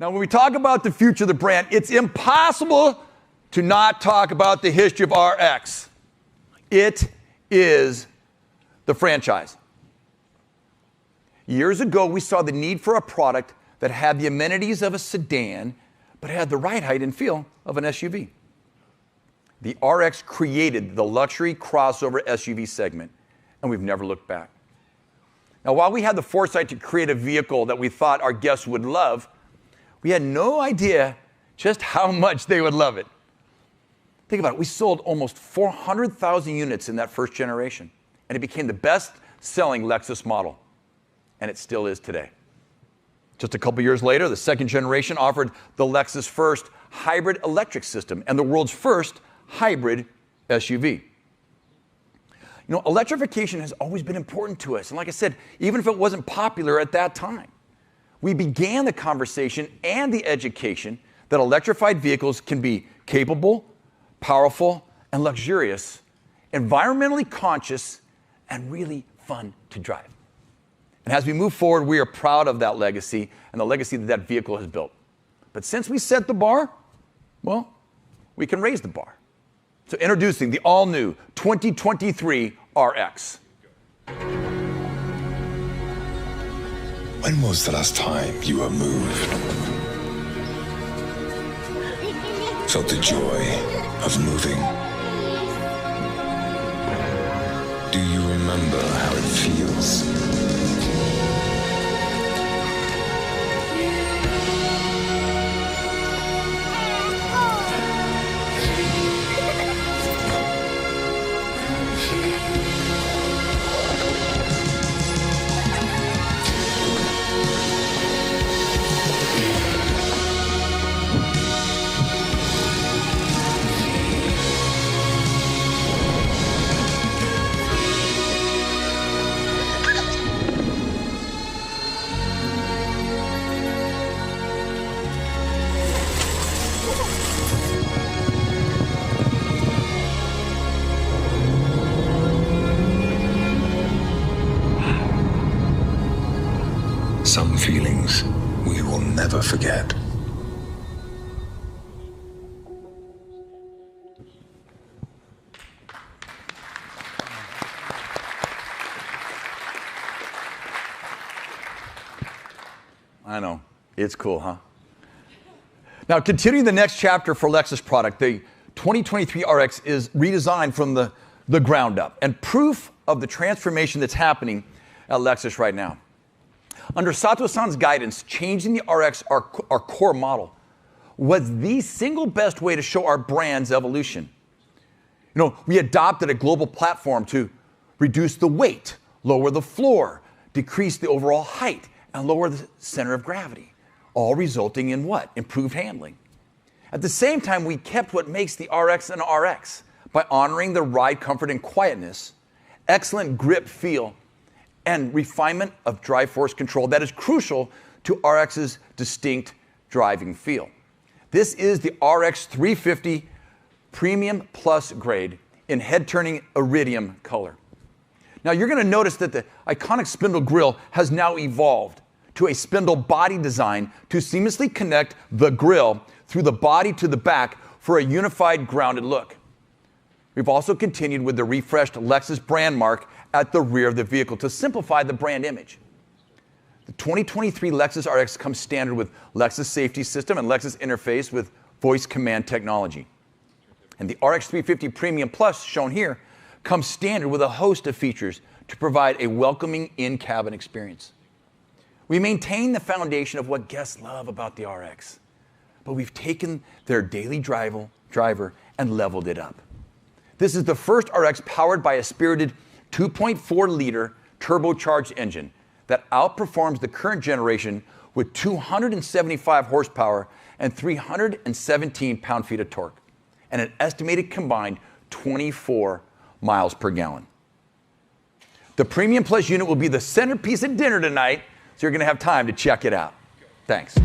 Now, when we talk about the future of the brand, it's impossible to not talk about the history of RX. It is the franchise. Years ago, we saw the need for a product that had the amenities of a sedan, but had the right height and feel of an SUV. The RX created the luxury crossover SUV segment, and we've never looked back. Now, while we had the foresight to create a vehicle that we thought our guests would love, we had no idea just how much they would love it. Think about it. We sold almost 400,000 units in that first generation, and it became the best-selling Lexus model, and it still is today. Just a couple years later, the second generation offered the Lexus' first hybrid electric system and the world's first hybrid SUV. You know, electrification has always been important to us, and like I said, even if it wasn't popular at that time, we began the conversation and the education that electrified vehicles can be capable, powerful, and luxurious, environmentally conscious, and really fun to drive. And as we move forward, we are proud of that legacy and the legacy that that vehicle has built. But since we set the bar, well, we can raise the bar. So introducing the all-new 2023 RX. When was the last time you were moved? Felt the joy of moving? Do you remember how it feels? Some feelings we will never forget. I know, it's cool, huh? Now, continuing the next chapter for Lexus product, the 2023 RX is redesigned from the ground up, and proof of the transformation that's happening at Lexus right now. Under Sato-san's guidance, changing the RX, our core model, was the single best way to show our brand's evolution. You know, we adopted a global platform to reduce the weight, lower the floor, decrease the overall height, and lower the center of gravity, all resulting in what? Improved handling. At the same time, we kept what makes the RX an RX by honoring the ride comfort and quietness, excellent grip feel, and refinement of drive force control that is crucial to RX's distinct driving feel. This is the RX 350 Premium Plus grade in head-turning iridium color. Now you're going to notice that the iconic spindle grille has now evolved to a spindle body design to seamlessly connect the grille through the body to the back for a unified grounded look. We've also continued with the refreshed Lexus brand mark at the rear of the vehicle to simplify the brand image. The 2023 Lexus RX comes standard with Lexus Safety System and Lexus Interface with voice command technology. And the RX 350 Premium Plus, shown here, comes standard with a host of features to provide a welcoming in-cabin experience. We maintain the foundation of what guests love about the RX, but we've taken their daily driver and leveled it up. This is the first RX powered by a spirited 2.4-liter turbocharged engine that outperforms the current generation with 275 horsepower and 317 pound-feet of torque, and an estimated combined 24 miles per gallon. The Premium Plus unit will be the centerpiece of dinner tonight, so you're going to have time to check it out. Thanks.